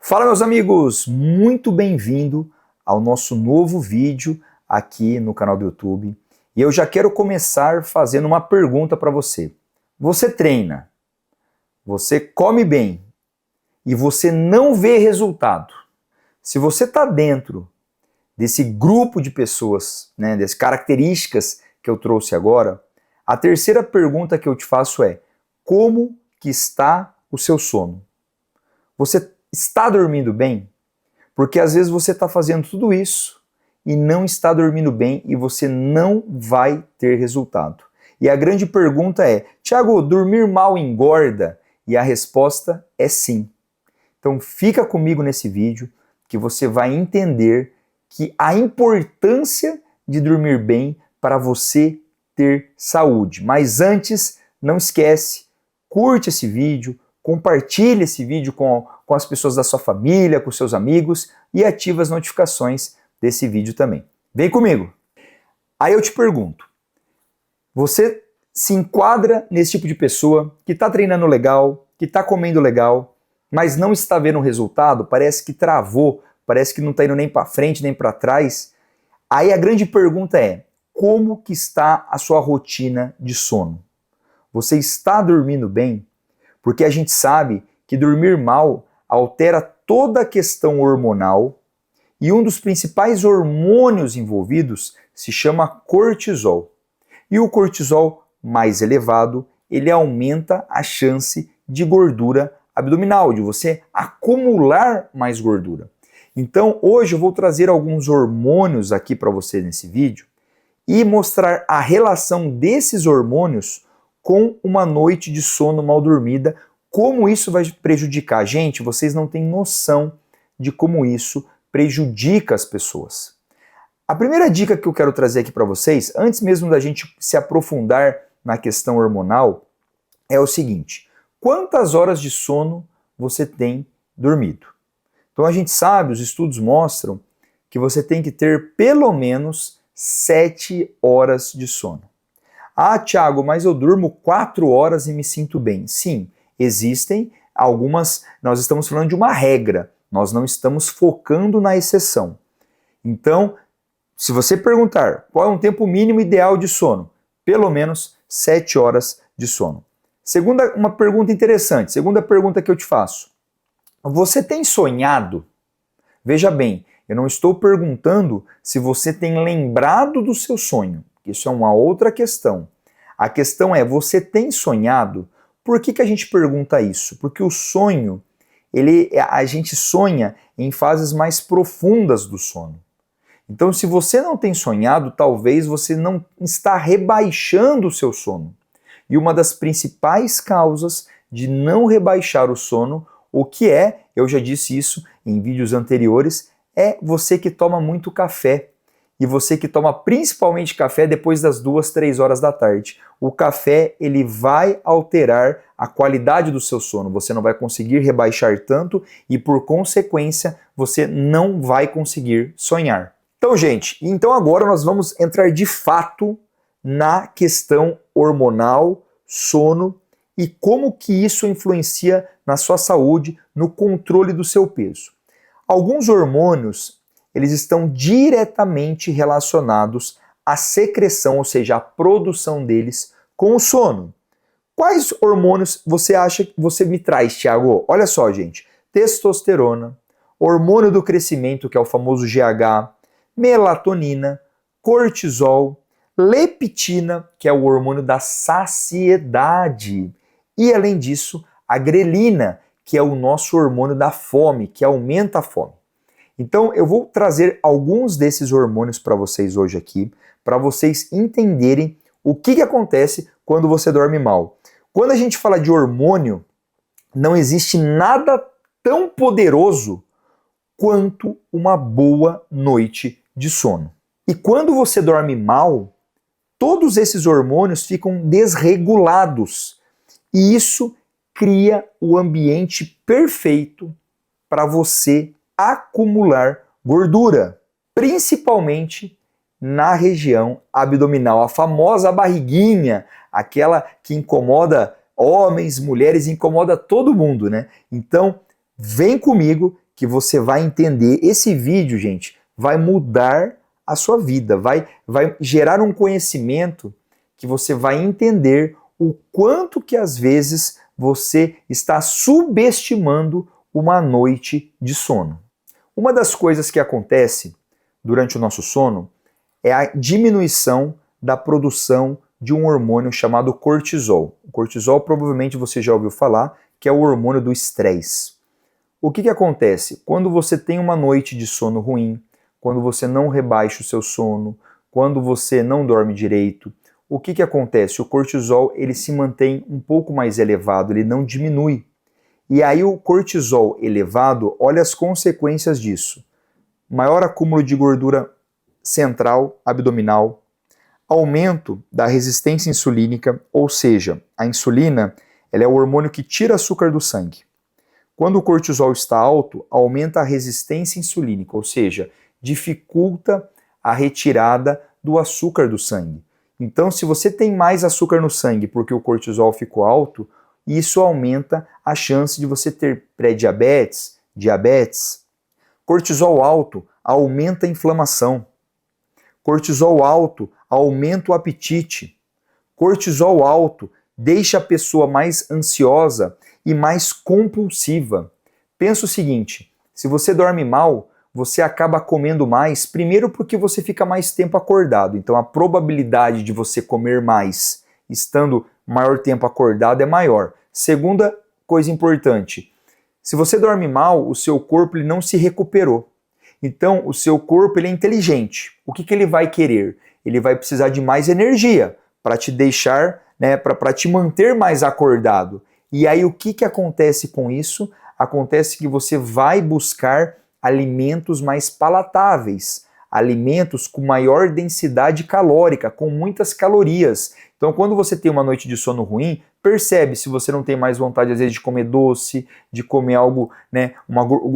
Fala, meus amigos, muito bem-vindo ao nosso novo vídeo aqui no canal do YouTube. E eu já quero começar fazendo uma pergunta para você. Você treina, você come bem e você não vê resultado. Se você está dentro desse grupo de pessoas, dessas características que eu trouxe agora, a terceira pergunta que eu te faço é: como que está o seu sono? Você está dormindo bem? Porque às vezes você está fazendo tudo isso e não está dormindo bem e você não vai ter resultado. E a grande pergunta é: Thiago, dormir mal engorda? E a resposta é sim. Então fica comigo nesse vídeo que você vai entender que a importância de dormir bem para você ter saúde. Mas antes, não esquece, curte esse vídeo, compartilhe esse vídeo com as pessoas da sua família, com seus amigos e ative as notificações desse vídeo também. Vem comigo! Aí eu te pergunto, você se enquadra nesse tipo de pessoa que está treinando legal, que está comendo legal, mas não está vendo o resultado, parece que travou, parece que não está indo nem para frente nem para trás? Aí a grande pergunta é: como que está a sua rotina de sono? Você está dormindo bem? Porque a gente sabe que dormir mal altera toda a questão hormonal e um dos principais hormônios envolvidos se chama cortisol. E o cortisol mais elevado, ele aumenta a chance de gordura abdominal, de você acumular mais gordura. Então hoje eu vou trazer alguns hormônios aqui para você nesse vídeo e mostrar a relação desses hormônios com uma noite de sono mal dormida, como isso vai prejudicar. Gente, vocês não têm noção de como isso prejudica as pessoas. A primeira dica que eu quero trazer aqui para vocês, antes mesmo da gente se aprofundar na questão hormonal, é o seguinte: quantas horas de sono você tem dormido? Então a gente sabe, os estudos mostram que você tem que ter pelo menos 7 horas de sono. Ah, Thiago, mas eu durmo 4 horas e me sinto bem. Sim, existem algumas, nós estamos falando de uma regra, nós não estamos focando na exceção. Então, se você perguntar qual é um tempo mínimo ideal de sono, pelo menos 7 horas de sono. Uma pergunta interessante, segunda pergunta que eu te faço: você tem sonhado? Veja bem, eu não estou perguntando se você tem lembrado do seu sonho. Isso é uma outra questão. A questão é: você tem sonhado? Por que a gente pergunta isso? Porque o sonho, a gente sonha em fases mais profundas do sono. Então, se você não tem sonhado, talvez você não está rebaixando o seu sono. E uma das principais causas de não rebaixar o sono, o que é, eu já disse isso em vídeos anteriores, é você que toma muito café. E você que toma principalmente café depois das 2, 3 horas da tarde. O café, ele vai alterar a qualidade do seu sono. Você não vai conseguir rebaixar tanto e, por consequência, você não vai conseguir sonhar. Então, gente, agora nós vamos entrar de fato na questão hormonal, sono e como que isso influencia na sua saúde, no controle do seu peso. Alguns hormônios, eles estão diretamente relacionados à secreção, ou seja, à produção deles com o sono. Quais hormônios você acha que você me traz, Thiago? Olha só, gente: testosterona, hormônio do crescimento, que é o famoso GH, melatonina, cortisol, leptina, que é o hormônio da saciedade, e além disso, a grelina, que é o nosso hormônio da fome, que aumenta a fome. Então eu vou trazer alguns desses hormônios para vocês hoje aqui, para vocês entenderem o que acontece quando você dorme mal. Quando a gente fala de hormônio, não existe nada tão poderoso quanto uma boa noite de sono. E quando você dorme mal, todos esses hormônios ficam desregulados. E isso cria o ambiente perfeito para você acumular gordura, principalmente na região abdominal, a famosa barriguinha, aquela que incomoda homens, mulheres, incomoda todo mundo, né? Então, vem comigo que você vai entender. Esse vídeo, gente, vai mudar a sua vida, vai gerar um conhecimento que você vai entender o quanto que às vezes você está subestimando uma noite de sono. Uma das coisas que acontece durante o nosso sono é a diminuição da produção de um hormônio chamado cortisol. O cortisol provavelmente você já ouviu falar, que é o hormônio do estresse. O que acontece? Quando você tem uma noite de sono ruim, quando você não rebaixa o seu sono, quando você não dorme direito, o que acontece? O cortisol ele se mantém um pouco mais elevado, ele não diminui. E aí o cortisol elevado, olha as consequências disso. Maior acúmulo de gordura central, abdominal, aumento da resistência insulínica, ou seja, a insulina ela é o hormônio que tira açúcar do sangue. Quando o cortisol está alto, aumenta a resistência insulínica, ou seja, dificulta a retirada do açúcar do sangue. Então, se você tem mais açúcar no sangue porque o cortisol ficou alto, isso aumenta a chance de você ter pré-diabetes, diabetes. Cortisol alto aumenta a inflamação. Cortisol alto aumenta o apetite. Cortisol alto deixa a pessoa mais ansiosa e mais compulsiva. Pensa o seguinte, se você dorme mal, você acaba comendo mais, primeiro porque você fica mais tempo acordado, então a probabilidade de você comer mais estando maior tempo acordado é maior. Segunda coisa importante, se você dorme mal, o seu corpo ele não se recuperou. Então o seu corpo ele é inteligente. O que ele vai querer? Ele vai precisar de mais energia para te deixar, para te manter mais acordado. E aí o que acontece com isso? Acontece que você vai buscar alimentos mais palatáveis, alimentos com maior densidade calórica, com muitas calorias. Então, quando você tem uma noite de sono ruim, percebe se você não tem mais vontade, às vezes, de comer doce, de comer algo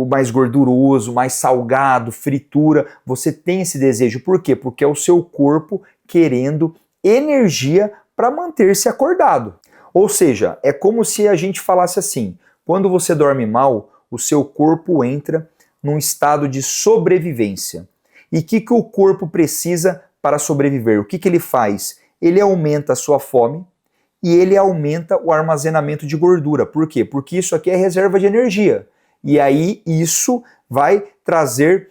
mais gorduroso, mais salgado, fritura. Você tem esse desejo. Por quê? Porque é o seu corpo querendo energia para manter-se acordado. Ou seja, é como se a gente falasse assim, quando você dorme mal, o seu corpo entra num estado de sobrevivência. E o que o corpo precisa para sobreviver? O que ele faz? Ele aumenta a sua fome e ele aumenta o armazenamento de gordura. Por quê? Porque isso aqui é reserva de energia. E aí isso vai trazer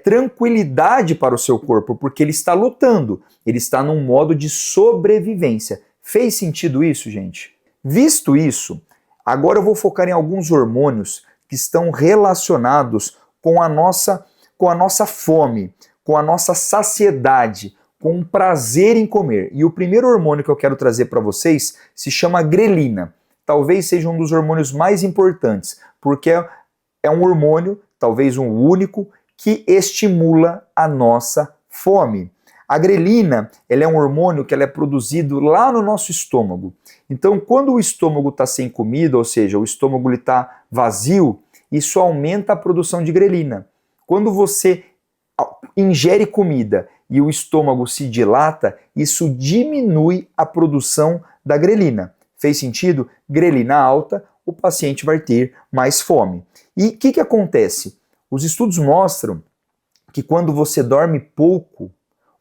tranquilidade para o seu corpo, porque ele está lutando, ele está num modo de sobrevivência. Fez sentido isso, gente? Visto isso, agora eu vou focar em alguns hormônios que estão relacionados com a nossa fome, com a nossa saciedade, com o prazer em comer. E o primeiro hormônio que eu quero trazer para vocês se chama grelina. Talvez seja um dos hormônios mais importantes, porque é um hormônio, talvez um único, que estimula a nossa fome. A grelina, ela é um hormônio que ela é produzido lá no nosso estômago. Então, quando o estômago está sem comida, ou seja, o estômago está vazio, isso aumenta a produção de grelina. Quando você ingere comida e o estômago se dilata, isso diminui a produção da grelina. Fez sentido? Grelina alta, o paciente vai ter mais fome. E o que acontece? Os estudos mostram que quando você dorme pouco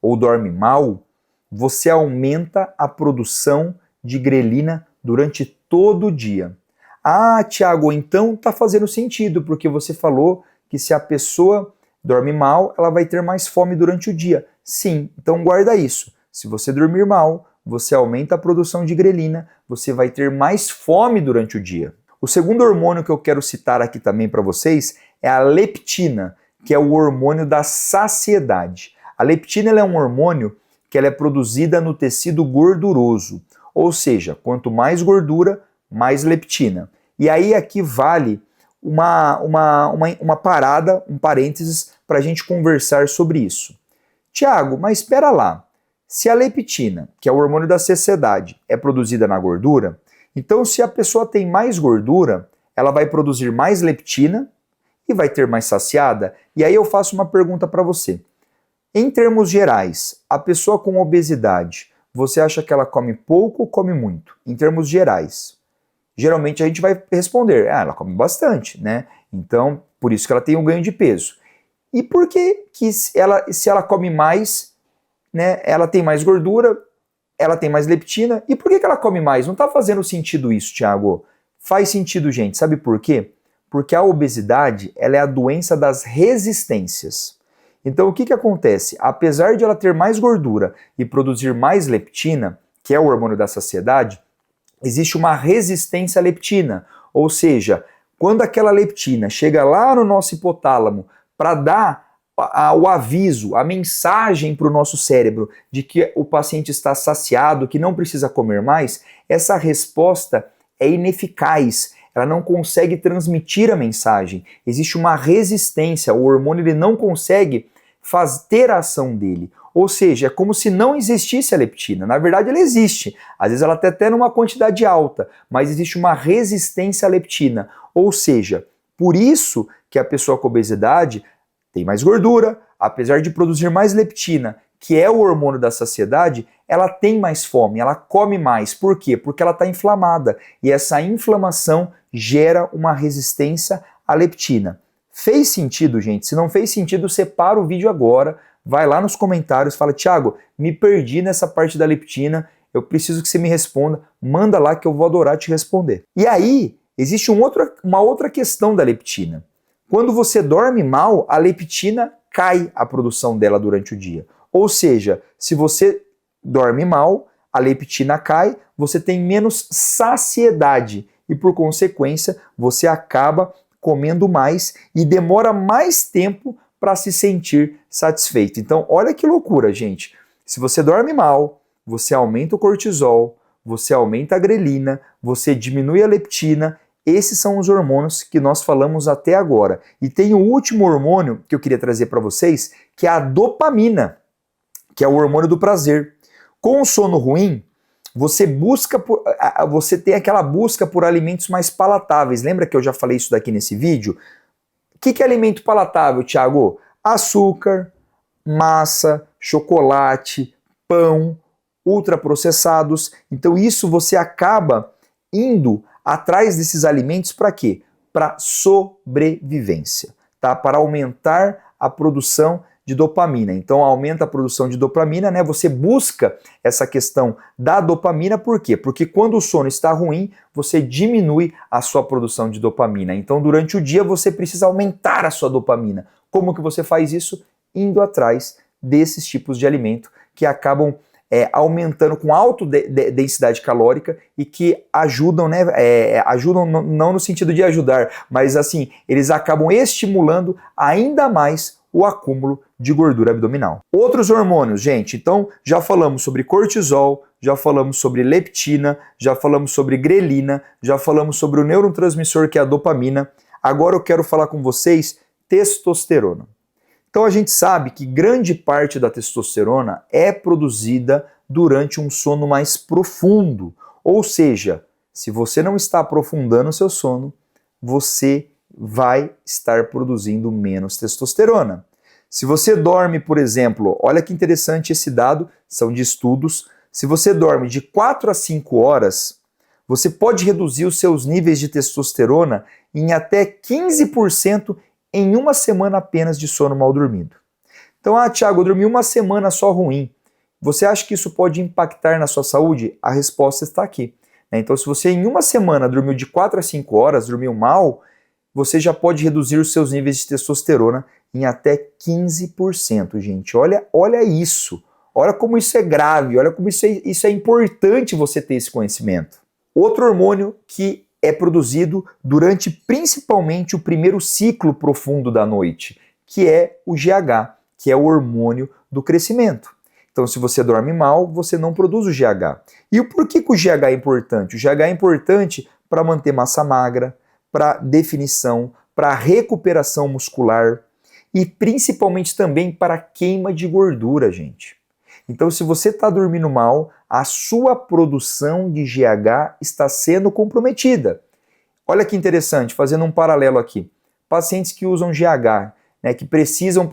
ou dorme mal, você aumenta a produção de grelina durante todo o dia. Ah, Tiago, então está fazendo sentido, porque você falou que se a pessoa dorme mal, ela vai ter mais fome durante o dia. Sim, então guarda isso. Se você dormir mal, você aumenta a produção de grelina, você vai ter mais fome durante o dia. O segundo hormônio que eu quero citar aqui também para vocês é a leptina, que é o hormônio da saciedade. A leptina ela é um hormônio que ela é produzida no tecido gorduroso, ou seja, quanto mais gordura, mais leptina. E aí aqui vale uma parada, um parênteses, para a gente conversar sobre isso. Tiago, mas espera lá, se a leptina, que é o hormônio da saciedade, é produzida na gordura, então se a pessoa tem mais gordura, ela vai produzir mais leptina e vai ter mais saciada? E aí eu faço uma pergunta para você. Em termos gerais, a pessoa com obesidade, você acha que ela come pouco ou come muito? Em termos gerais. Geralmente a gente vai responder, ela come bastante, né? Então Por isso que ela tem um ganho de peso. E por que se ela come mais, né, ela tem mais gordura, ela tem mais leptina? E por que ela come mais? Não está fazendo sentido isso, Thiago? Faz sentido, gente. Sabe por quê? Porque a obesidade, ela é a doença das resistências. Então, o que acontece? Apesar de ela ter mais gordura e produzir mais leptina, que é o hormônio da saciedade, existe uma resistência à leptina. Ou seja, quando aquela leptina chega lá no nosso hipotálamo para dar o aviso, a mensagem para o nosso cérebro de que o paciente está saciado, que não precisa comer mais, essa resposta é ineficaz. Ela não consegue transmitir a mensagem. Existe uma resistência, o hormônio ele não consegue ter a ação dele. Ou seja, é como se não existisse a leptina. Na verdade, ela existe. Às vezes ela está até numa quantidade alta, mas existe uma resistência à leptina. Ou seja, por isso que a pessoa com obesidade tem mais gordura, apesar de produzir mais leptina, que é o hormônio da saciedade, ela tem mais fome, ela come mais. Por quê? Porque ela está inflamada. E essa inflamação gera uma resistência à leptina. Fez sentido, gente? Se não fez sentido, separa o vídeo agora, vai lá nos comentários, fala, Thiago, me perdi nessa parte da leptina, eu preciso que você me responda, manda lá que eu vou adorar te responder. E aí, existe uma outra questão da leptina. Quando você dorme mal, a leptina cai a produção dela durante o dia. Ou seja, se você dorme mal, a leptina cai, você tem menos saciedade e, por consequência, você acaba comendo mais e demora mais tempo para se sentir satisfeito. Então, olha que loucura, gente. Se você dorme mal, você aumenta o cortisol, você aumenta a grelina, você diminui a leptina. Esses são os hormônios que nós falamos até agora. E tem o último hormônio que eu queria trazer para vocês, que é a dopamina, que é o hormônio do prazer. Com o sono ruim, você tem aquela busca por alimentos mais palatáveis. Lembra que eu já falei isso daqui nesse vídeo? O que é alimento palatável, Thiago? Açúcar, massa, chocolate, pão, ultraprocessados. Então isso você acaba indo atrás desses alimentos para quê? Para sobrevivência, tá? Para aumentar a produção de dopamina. Então aumenta a produção de dopamina, né? Você busca essa questão da dopamina, por quê? Porque quando o sono está ruim, você diminui a sua produção de dopamina. Então durante o dia você precisa aumentar a sua dopamina. Como que você faz isso? Indo atrás desses tipos de alimento que acabam aumentando com alta densidade calórica e que ajudam, né? Ajudam não no sentido de ajudar, mas assim, eles acabam estimulando ainda mais o acúmulo de gordura abdominal. Outros hormônios, gente, então já falamos sobre cortisol, já falamos sobre leptina, já falamos sobre grelina, já falamos sobre o neurotransmissor que é a dopamina. Agora eu quero falar com vocês testosterona. Então a gente sabe que grande parte da testosterona é produzida durante um sono mais profundo. Ou seja, se você não está aprofundando o seu sono, você vai estar produzindo menos testosterona. Se você dorme, por exemplo, olha que interessante esse dado, são de estudos, se você dorme de 4 a 5 horas, você pode reduzir os seus níveis de testosterona em até 15% em uma semana apenas de sono mal dormido. Então, Thiago, eu dormi uma semana só ruim. Você acha que isso pode impactar na sua saúde? A resposta está aqui. Então, se você em uma semana dormiu de 4 a 5 horas, dormiu mal, você já pode reduzir os seus níveis de testosterona em até 15%, gente. Olha isso. Olha como isso é grave, olha como isso é importante você ter esse conhecimento. Outro hormônio que é produzido durante principalmente o primeiro ciclo profundo da noite, que é o GH, que é o hormônio do crescimento. Então, se você dorme mal, você não produz o GH. E por que o GH é importante? O GH é importante para manter massa magra, para definição, para recuperação muscular e principalmente também para queima de gordura, gente. Então, se você está dormindo mal, a sua produção de GH está sendo comprometida. Olha que interessante, fazendo um paralelo aqui. Pacientes que usam GH, né, que precisam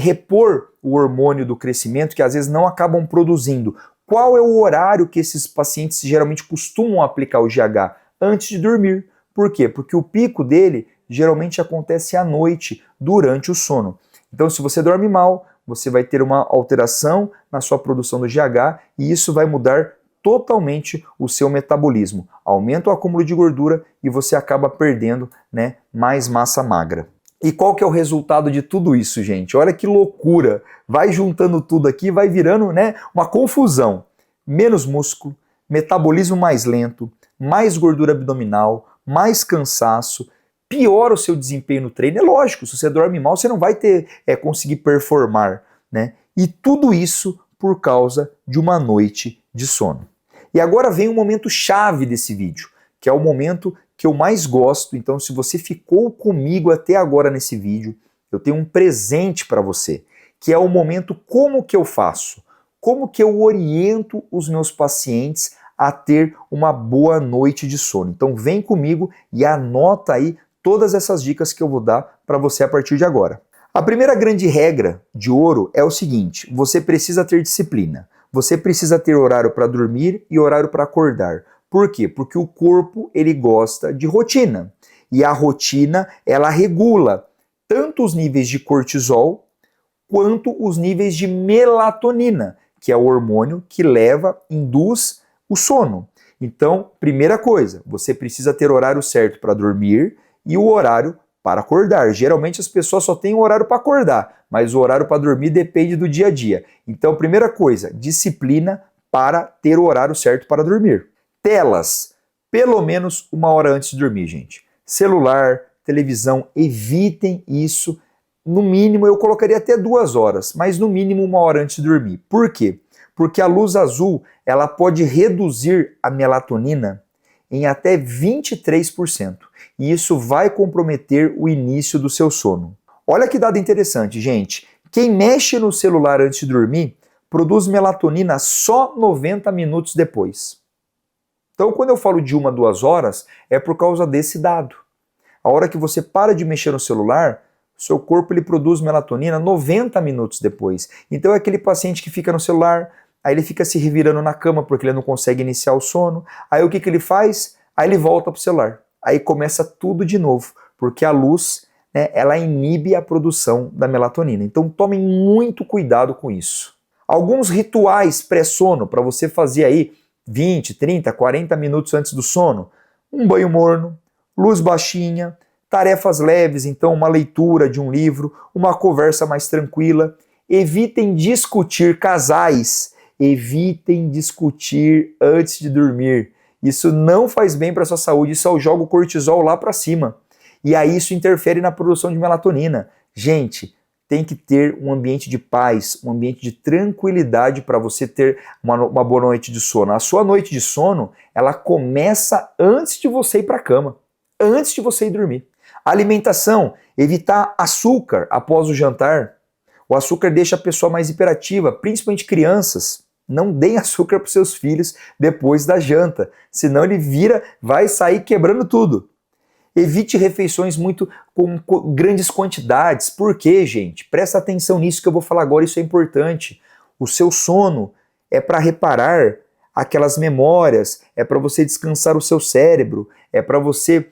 repor o hormônio do crescimento, que às vezes não acabam produzindo. Qual é o horário que esses pacientes geralmente costumam aplicar o GH? Antes de dormir. Por quê? Porque o pico dele geralmente acontece à noite, durante o sono. Então, se você dorme mal, você vai ter uma alteração na sua produção do GH e isso vai mudar totalmente o seu metabolismo. Aumenta o acúmulo de gordura e você acaba perdendo, né, mais massa magra. E qual que é o resultado de tudo isso, gente? Olha que loucura! Vai juntando tudo aqui, vai virando, né, uma confusão. Menos músculo, metabolismo mais lento, mais gordura abdominal, mais cansaço, piora o seu desempenho no treino. É lógico, se você dorme mal, você não vai conseguir performar, né? E tudo isso por causa de uma noite de sono. E agora vem o momento chave desse vídeo, que é o momento que eu mais gosto. Então, se você ficou comigo até agora nesse vídeo, eu tenho um presente para você, que é o momento como que eu faço, como que eu oriento os meus pacientes a ter uma boa noite de sono. Então, vem comigo e anota aí todas essas dicas que eu vou dar para você a partir de agora. A primeira grande regra de ouro é o seguinte: você precisa ter disciplina. Você precisa ter horário para dormir e horário para acordar. Por quê? Porque o corpo ele gosta de rotina. E a rotina ela regula tanto os níveis de cortisol quanto os níveis de melatonina, que é o hormônio que induz o sono. Então, primeira coisa, você precisa ter horário certo para dormir e o horário para acordar. Geralmente as pessoas só têm o horário para acordar, mas o horário para dormir depende do dia a dia. Então, primeira coisa, disciplina para ter o horário certo para dormir. Telas, pelo menos 1 hora antes de dormir, gente. Celular, televisão, evitem isso. No mínimo, eu colocaria até 2 horas, mas no mínimo 1 hora antes de dormir. Por quê? Porque a luz azul ela pode reduzir a melatonina em até 23%. E isso vai comprometer o início do seu sono. Olha que dado interessante, gente. Quem mexe no celular antes de dormir produz melatonina só 90 minutos depois. Então, quando eu falo de 1 a 2 horas, é por causa desse dado. A hora que você para de mexer no celular, seu corpo ele produz melatonina 90 minutos depois. Então, é aquele paciente que fica no celular, aí ele fica se revirando na cama porque ele não consegue iniciar o sono. Aí o que ele faz? Aí ele volta para o celular. Aí começa tudo de novo, porque a luz, né, ela inibe a produção da melatonina. Então tomem muito cuidado com isso. Alguns rituais pré-sono para você fazer aí 20, 30, 40 minutos antes do sono. Um banho morno, luz baixinha, tarefas leves, então uma leitura de um livro, uma conversa mais tranquila. Evitem discutir, casais, evitem discutir antes de dormir. Isso não faz bem para a sua saúde, isso joga o cortisol lá para cima. E aí isso interfere na produção de melatonina. Gente, tem que ter um ambiente de paz, um ambiente de tranquilidade para você ter uma boa noite de sono. A sua noite de sono, ela começa antes de você ir para a cama, antes de você ir dormir. Alimentação, evitar açúcar após o jantar. O açúcar deixa a pessoa mais hiperativa, principalmente crianças. Não deem açúcar para os seus filhos depois da janta, senão ele vai sair quebrando tudo. Evite refeições com grandes quantidades. Por quê, gente? Presta atenção nisso que eu vou falar agora, isso é importante. O seu sono é para reparar aquelas memórias, é para você descansar o seu cérebro, é para você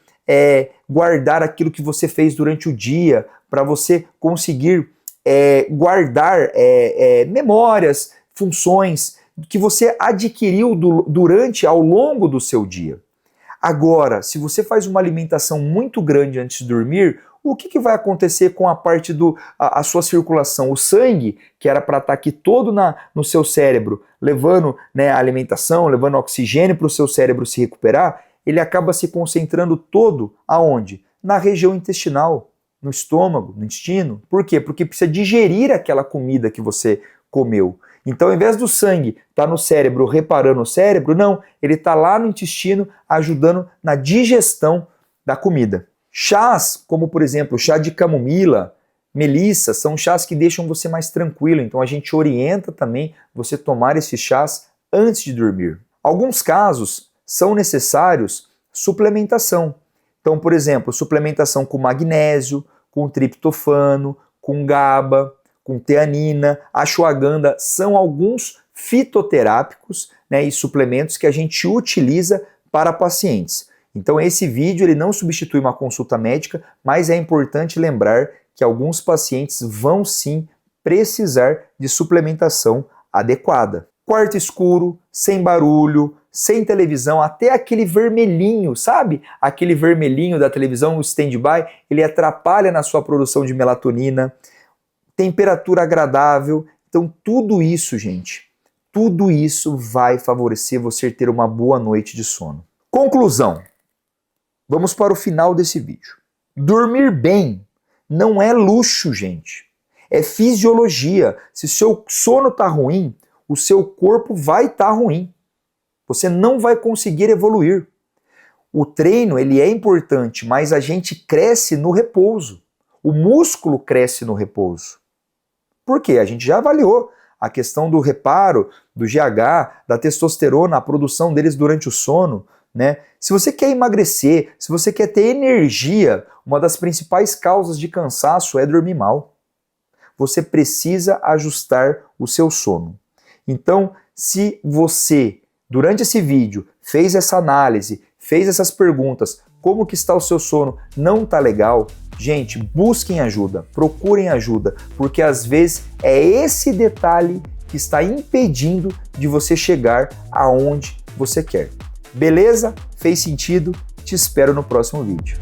guardar aquilo que você fez durante o dia, para você conseguir guardar memórias, funções que você adquiriu ao longo do seu dia. Agora, se você faz uma alimentação muito grande antes de dormir, o que vai acontecer com a parte a sua circulação? O sangue, que era para estar aqui todo no seu cérebro, levando, né, a alimentação, levando oxigênio para o seu cérebro se recuperar, ele acaba se concentrando todo aonde? Na região intestinal, no estômago, no intestino. Por quê? Porque precisa digerir aquela comida que você comeu. Então, ao invés do sangue estar no cérebro reparando o cérebro, não, ele está lá no intestino ajudando na digestão da comida. Chás, como por exemplo, chá de camomila, melissa, são chás que deixam você mais tranquilo. Então, a gente orienta também você tomar esses chás antes de dormir. Alguns casos são necessários suplementação. Então, por exemplo, suplementação com magnésio, com triptofano, com GABA, com teanina, ashwagandha, são alguns fitoterápicos, né, e suplementos que a gente utiliza para pacientes. Então esse vídeo ele não substitui uma consulta médica, mas é importante lembrar que alguns pacientes vão sim precisar de suplementação adequada. Quarto escuro, sem barulho, sem televisão, até aquele vermelhinho, sabe? Aquele vermelhinho da televisão, o stand-by, ele atrapalha na sua produção de melatonina. Temperatura agradável. Então tudo isso, gente, tudo isso vai favorecer você ter uma boa noite de sono. Conclusão. Vamos para o final desse vídeo. Dormir bem não é luxo, gente. É fisiologia. Se seu sono está ruim, o seu corpo vai estar ruim. Você não vai conseguir evoluir. O treino ele é importante, mas a gente cresce no repouso. O músculo cresce no repouso. Por quê? A gente já avaliou a questão do reparo, do GH, da testosterona, a produção deles durante o sono, né? Se você quer emagrecer, se você quer ter energia, uma das principais causas de cansaço é dormir mal. Você precisa ajustar o seu sono. Então, se você, durante esse vídeo, fez essa análise, fez essas perguntas, como que está o seu sono, não está legal, gente, busquem ajuda, procurem ajuda, porque às vezes é esse detalhe que está impedindo de você chegar aonde você quer. Beleza? Fez sentido? Te espero no próximo vídeo.